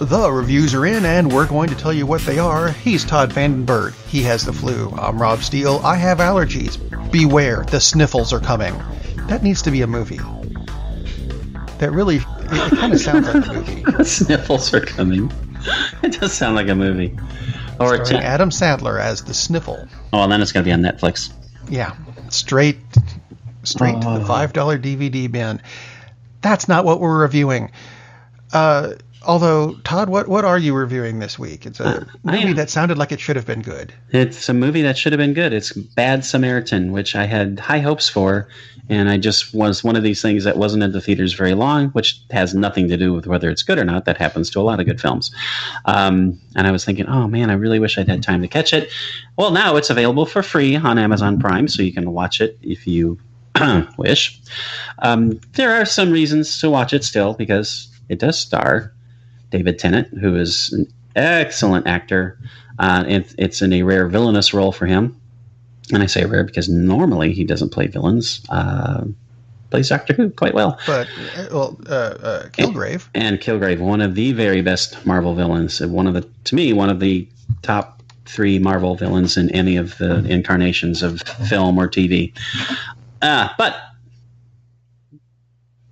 The reviews are in, and we're going to tell you what they are. He's Todd Vandenberg. He has the flu. I'm Rob Steele. I have allergies. Beware, the sniffles are coming. That needs to be a movie. That really, it kind of sounds like a movie. The sniffles are coming. It does sound like a movie. Or starring Adam Sandler as the Sniffle. Oh, and then it's going to be on Netflix. Yeah, straight to the $5 DVD bin. That's not what we're reviewing. Although, Todd, what are you reviewing this week? It's a movie that sounded like it should have been good. It's a movie that should have been good. It's Bad Samaritan, which I had high hopes for, and I just was one of these things that wasn't in the theaters very long, which has nothing to do with whether it's good or not. That happens to a lot of good films. And I was thinking, oh man, I really wish I'd had time to catch it. Well, now it's available for free on Amazon Prime, so you can watch it if you wish. There are some reasons to watch it still, because it does star David Tennant, who is an excellent actor. It's in a rare villainous role for him. And I say rare because normally he doesn't play villains. Plays Doctor Who quite well. But, Kilgrave. And Kilgrave, one of the very best Marvel villains. To me, one of the top 3 Marvel villains in any of the incarnations of film or TV.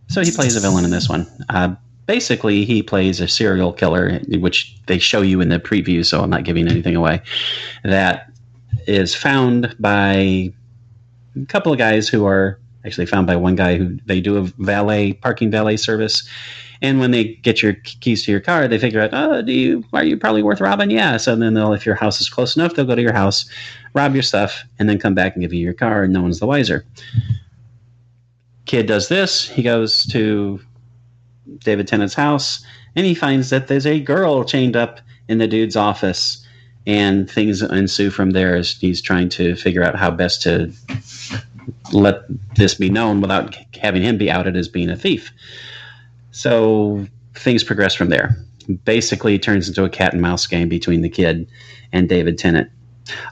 So he plays a villain in this one. Basically, he plays a serial killer, which they show you in the preview, so I'm not giving anything away, that is found by a couple of guys who are actually found by one guy who they do a parking valet service. And when they get your keys to your car, they figure out, are you probably worth robbing? Yeah. So then if your house is close enough, they'll go to your house, rob your stuff, and then come back and give you your car, and no one's the wiser. Kid does this. He goes to David Tennant's house, and he finds that there's a girl chained up in the dude's office, and things ensue from there as he's trying to figure out how best to let this be known without having him be outed as being a thief. So things progress from there. Basically, it turns into a cat and mouse game between the kid and David Tennant.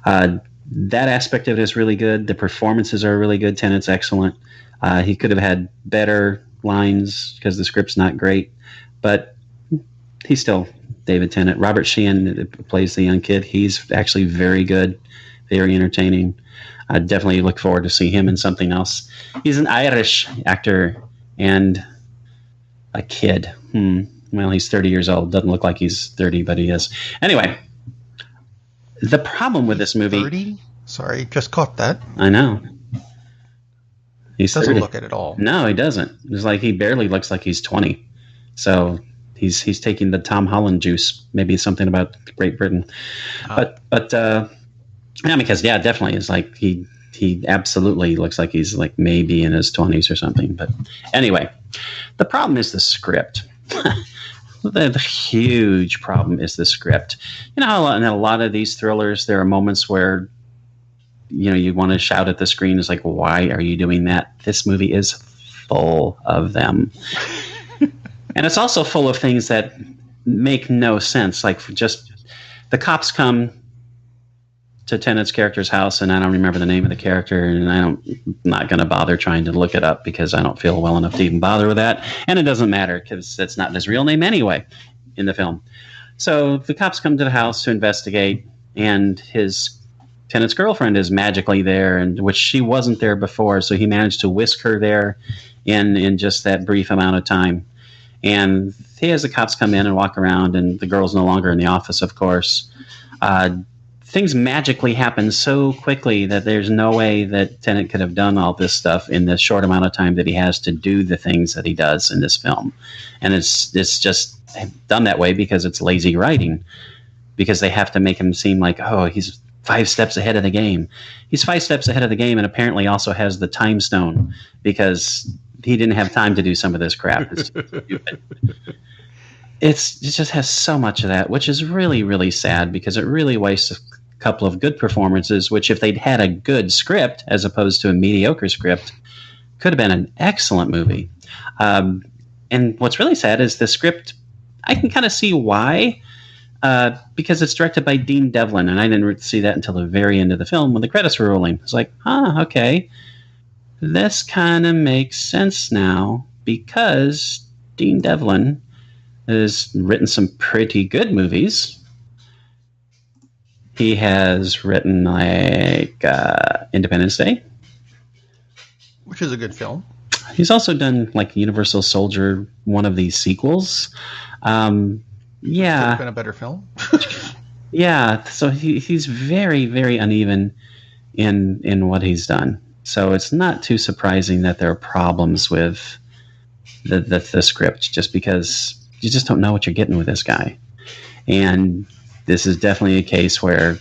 That aspect of it is really good. The performances are really good. Tennant's excellent. He could have had better lines because the script's not great, but he's still David Tennant. Robert Sheehan plays the young kid. He's actually very good, very entertaining. I definitely look forward to see him in something else. He's an Irish actor and a kid. Well, he's 30 years old. Doesn't look like he's 30, but he is. Anyway, the problem with this movie... 30? Sorry, just caught that. I know. He doesn't look it at all. No, he doesn't. It's like he barely looks like he's 20. So he's taking the Tom Holland juice. Maybe something about Great Britain. But because definitely it's like he absolutely looks like he's like maybe in his 20s or something. But anyway, the problem is the script. The huge problem is the script. You know how in a lot of these thrillers there are moments where you want to shout at the screen. It's like, why are you doing that? This movie is full of them. And it's also full of things that make no sense. Like just the cops come to Tennant's character's house, and I don't remember the name of the character, and I'm not going to bother trying to look it up because I don't feel well enough to even bother with that. And it doesn't matter because that's not his real name anyway in the film. So the cops come to the house to investigate, and Tennant's girlfriend is magically there, and which she wasn't there before, so he managed to whisk her there in just that brief amount of time. And he has the cops come in and walk around, and the girl's no longer in the office, of course. Things magically happen so quickly that there's no way that Tennant could have done all this stuff in the short amount of time that he has to do the things that he does in this film. And it's just done that way because it's lazy writing, because they have to make him seem like, he's 5 steps ahead of the game. He's 5 steps ahead of the game, and apparently also has the time stone because he didn't have time to do some of this crap. It's stupid. It just has so much of that, which is really, really sad because it really wastes a couple of good performances, which if they'd had a good script as opposed to a mediocre script, could have been an excellent movie. And what's really sad is the script, I can kind of see why, because it's directed by Dean Devlin, and I didn't see that until the very end of the film when the credits were rolling. It's like, okay, this kind of makes sense now because Dean Devlin has written some pretty good movies. He has written like Independence Day, which is a good film. He's also done like Universal Soldier, one of these sequels. Yeah, could have been a better film. Yeah, so he's very, very uneven in what he's done. So it's not too surprising that there are problems with the script, just because you just don't know what you're getting with this guy. And this is definitely a case where,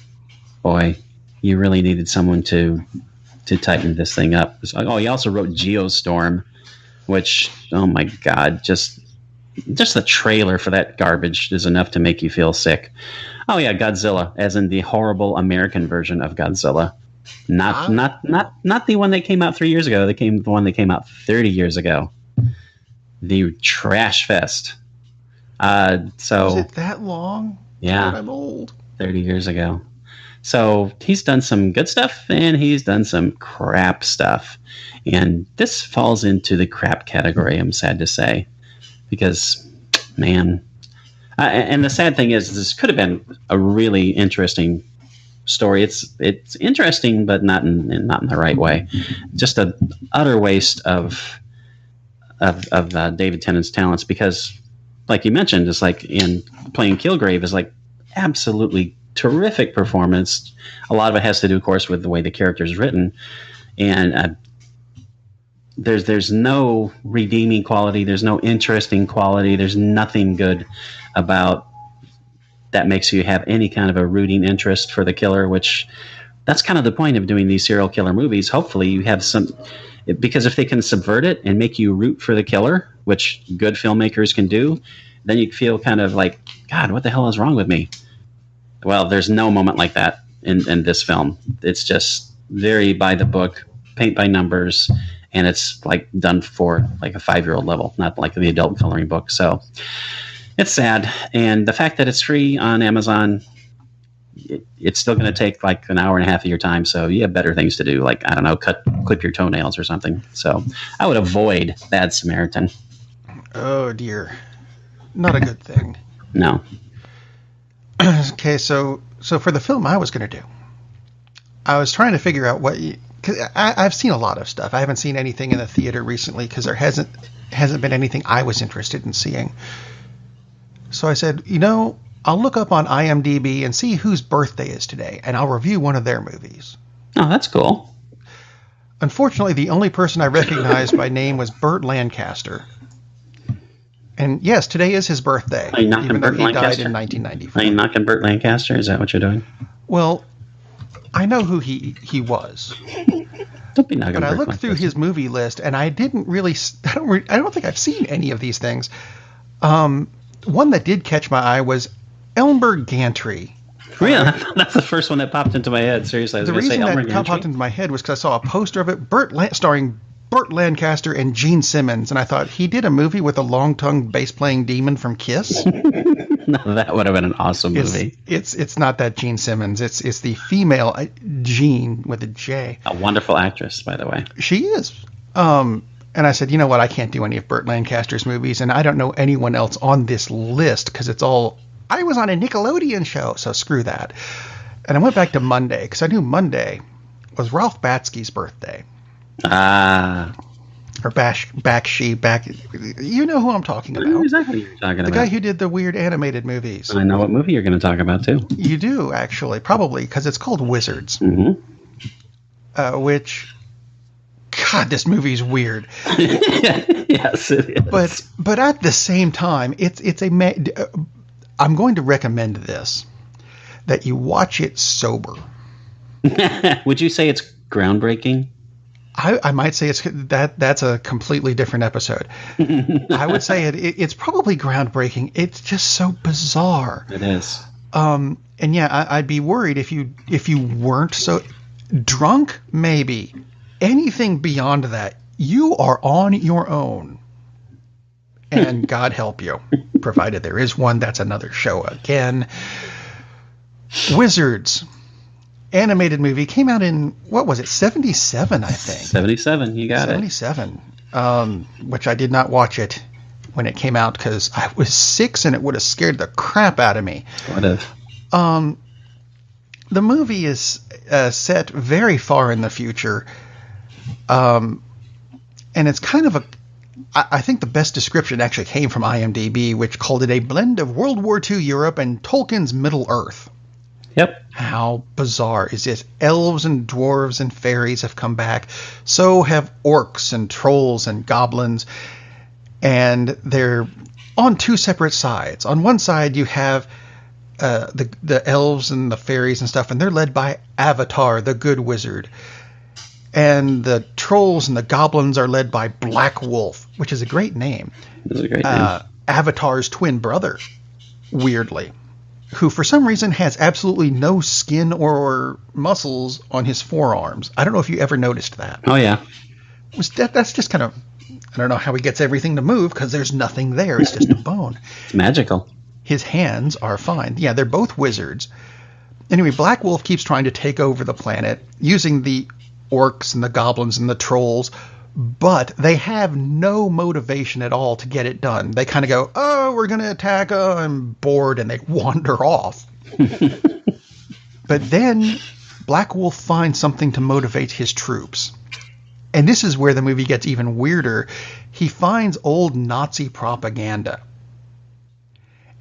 boy, you really needed someone to tighten this thing up. Oh, he also wrote Geostorm, which, oh my God, just the trailer for that garbage is enough to make you feel sick. Oh yeah, Godzilla, as in the horrible American version of Godzilla, not the one that came out 3 years ago. The one that came out 30 years ago. The trash fest. So was it that long? Yeah, God, I'm old. 30 years ago. So he's done some good stuff and he's done some crap stuff, and this falls into the crap category. I'm sad to say, because man. And the sad thing is, this could have been a really interesting story. It's interesting, but not in the right way. Just an utter waste of David Tennant's talents, because, like you mentioned, it's like in playing Kilgrave is like absolutely terrific performance. A lot of it has to do, of course, with the way the character is written, and there's no redeeming quality. There's no interesting quality. There's nothing good about that makes you have any kind of a rooting interest for the killer, which that's kind of the point of doing these serial killer movies. Hopefully you have some, because if they can subvert it and make you root for the killer, which good filmmakers can do, then you feel kind of like, God, what the hell is wrong with me? Well, there's no moment like that in this film. It's just very by the book, paint by numbers, and it's like done for like a 5-year-old level, not like the adult coloring book. So it's sad. And the fact that it's free on Amazon, it's still going to take like an hour and a half of your time. So you have better things to do, like, I don't know, clip your toenails or something. So I would avoid Bad Samaritan. Oh dear, not a good thing. No. Okay, so for the film I was going to do, I was trying to figure out because I've seen a lot of stuff. I haven't seen anything in the theater recently because there hasn't been anything I was interested in seeing. So I said, I'll look up on IMDb and see whose birthday is today, and I'll review one of their movies. Oh, that's cool. Unfortunately, the only person I recognized by name was Burt Lancaster. And yes, today is his birthday. Are you knocking Burt he Lancaster? Died in 1994. Are you knocking Burt Lancaster? Is that what you're doing? Well, I know who he was. Don't be knocking. But I Burt looked Lancaster through his movie list, and I didn't really. I don't think I've seen any of these things. One that did catch my eye was Elmer Gantry. Really? That's the first one that popped into my head. Seriously, I was the going to say reason Elmer that Gantry. popped into my head was because I saw a poster of it, starring Burt Lancaster and Gene Simmons, and I thought he did a movie with a long-tongued bass-playing demon from Kiss. No, that would have been an awesome movie. It's not that Gene Simmons. It's the female Gene with a J. A wonderful actress, by the way. She is. And I said, you know what? I can't do any of Burt Lancaster's movies, and I don't know anyone else on this list because it's all. I was on a Nickelodeon show, so screw that. And I went back to Monday because I knew Monday was Ralph Batsky's birthday. Or Bakshi. You know who I'm talking about. I know exactly what you're talking about. The guy who did the weird animated movies. I know what movie you're going to talk about, too. You do, actually. Probably, because it's called Wizards. Mm-hmm. Which, God, this movie's weird. Yes, it is. But at the same time, I'm going to recommend this, that you watch it sober. Would you say it's groundbreaking? I might say that's a completely different episode. I would say it's probably groundbreaking. It's just so bizarre. It is. And yeah, I'd be worried if you weren't so drunk. Maybe anything beyond that, you are on your own. And God help you, provided there is one. That's another show again. Wizards. Animated movie came out in, what was it, 77, I think. 77, you got 77, which I did not watch it when it came out because I was 6 and it would have scared the crap out of me. Would have. The movie is set very far in the future, and it's kind of I think the best description actually came from IMDb, which called it a blend of World War II Europe and Tolkien's Middle Earth. Yep. How bizarre is this? Elves and dwarves and fairies have come back. So have orcs and trolls and goblins. And they're on two separate sides. On one side, you have the elves and the fairies and stuff, and they're led by Avatar, the good wizard. And the trolls and the goblins are led by Black Wolf, which is a great name. It's a great name. Avatar's twin brother, weirdly, who for some reason has absolutely no skin or muscles on his forearms. I don't know if you ever noticed that. Oh, yeah. That's just kind of, I don't know how he gets everything to move because there's nothing there. It's just a bone. It's magical. His hands are fine. Yeah, they're both wizards. Anyway, Black Wolf keeps trying to take over the planet using the orcs and the goblins and the trolls, but they have no motivation at all to get it done. They kind of go, oh, we're going to attack, oh, I'm bored, and they wander off. But then Black Wolf finds something to motivate his troops. And this is where the movie gets even weirder. He finds old Nazi propaganda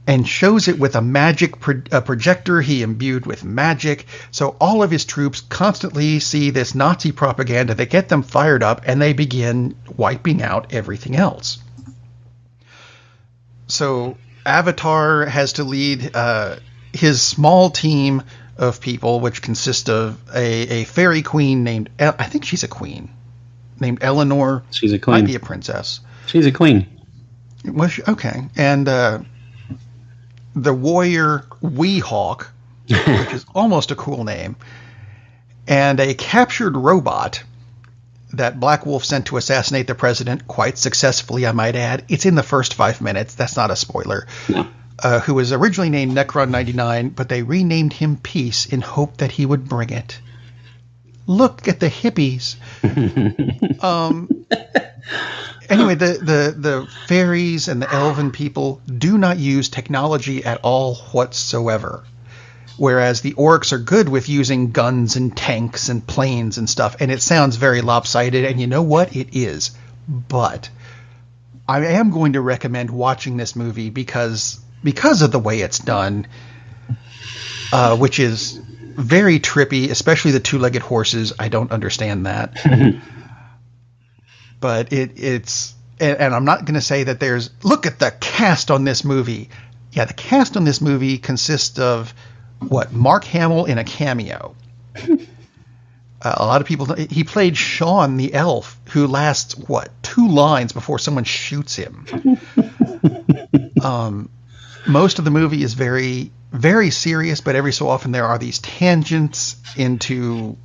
and shows it with a magic projector he imbued with magic. So all of his troops constantly see this Nazi propaganda that get them fired up, and they begin wiping out everything else. So Avatar has to lead his small team of people, which consist of a fairy queen named, I think she's a queen, named Eleanor. She's a queen. Might be a princess. She's a queen. Was she? Okay. And the warrior Weehawk, which is almost a cool name, and a captured robot that Black Wolf sent to assassinate the president, quite successfully, I might add. It's in the first 5 minutes. That's not a spoiler. No. Who was originally named Necron 99, but they renamed him Peace in hope that he would bring it. Look at the hippies. Anyway, the fairies and the elven people do not use technology at all whatsoever. Whereas the orcs are good with using guns and tanks and planes and stuff. And it sounds very lopsided, and you know what? It is. But I am going to recommend watching this movie because of the way it's done, which is very trippy, especially the two-legged horses. I don't understand that. But it's, and I'm not going to say that look at the cast on this movie. Yeah, the cast on this movie consists of, Mark Hamill in a cameo. A lot of people, he played Sean the elf, who lasts, 2 lines before someone shoots him. Most of the movie is very, very serious, but every so often there are these tangents into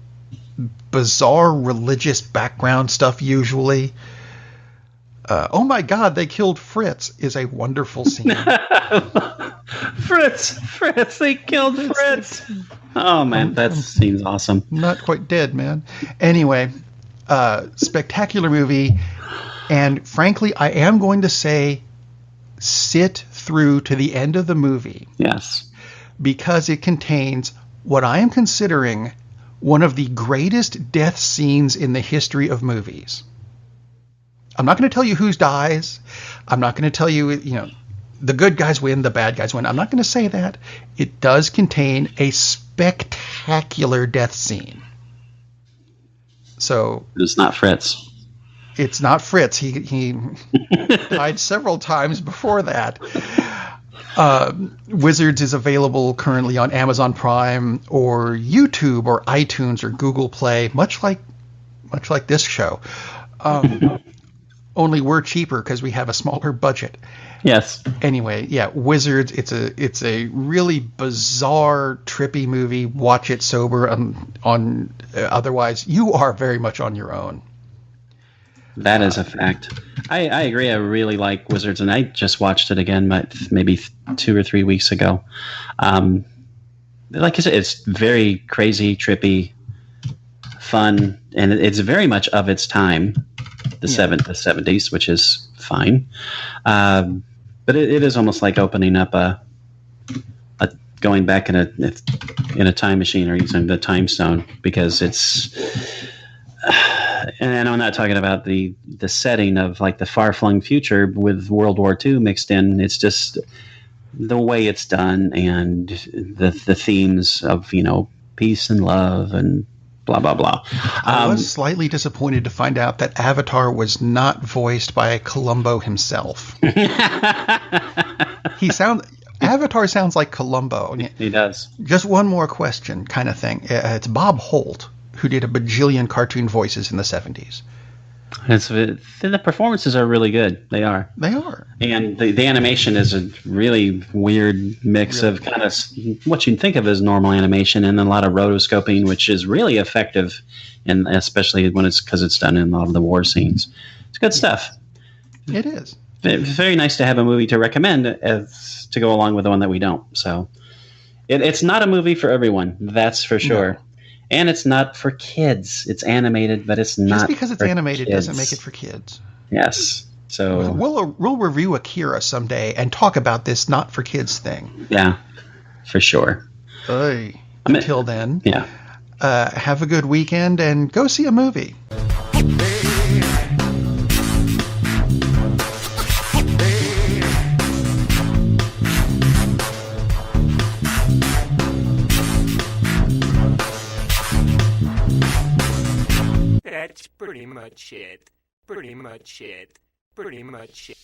bizarre religious background stuff usually. Oh my God, they killed Fritz is a wonderful scene. Fritz, they killed Fritz. Oh man, that scene's awesome. Not quite dead, man. Anyway, spectacular movie. And frankly, I am going to say sit through to the end of the movie. Yes. Because it contains what I am considering one of the greatest death scenes in the history of movies. I'm not going to tell you who dies. I'm not going to tell you, the good guys win, the bad guys win. I'm not going to say that. It does contain a spectacular death scene. So it's not Fritz. It's not Fritz. He died several times before that. Wizards is available currently on Amazon Prime or YouTube or iTunes or Google Play, much like this show. Only we're cheaper because we have a smaller budget. Yes. Anyway, yeah, Wizards. It's a really bizarre, trippy movie. Watch it sober. Otherwise, you are very much on your own. That is a fact. I agree. I really like Wizards, and I just watched it again maybe 2 or 3 weeks ago. Like I said, it's very crazy, trippy, fun, and it's very much of its time, the 70s, which is fine. But it is almost like opening up a going back in a time machine or using the time stone, because it's. And I'm not talking about the setting of like the far-flung future with World War II mixed in. It's just the way it's done and the themes of, peace and love and blah, blah, blah. I was slightly disappointed to find out that Avatar was not voiced by Columbo himself. Avatar sounds like Columbo. He does. Just one more question kind of thing. It's Bob Holt, who did a bajillion cartoon voices in the 70s. The performances are really good. They are. They are. And the animation is a really weird mix of kind of what you'd think of as normal animation and a lot of rotoscoping, which is really effective, and especially when because it's done in a lot of the war scenes. It's good stuff. It is. It's very nice to have a movie to recommend to go along with the one that we don't. So it's not a movie for everyone. That's for sure. No. And it's not for kids. It's animated, but it's not. Just because it's animated kids. doesn't make it for kids. Yes. So we'll review Akira someday and talk about this not for kids thing. Yeah, for sure. Until then, yeah. Have a good weekend and go see a movie. That's pretty much it. Pretty much it.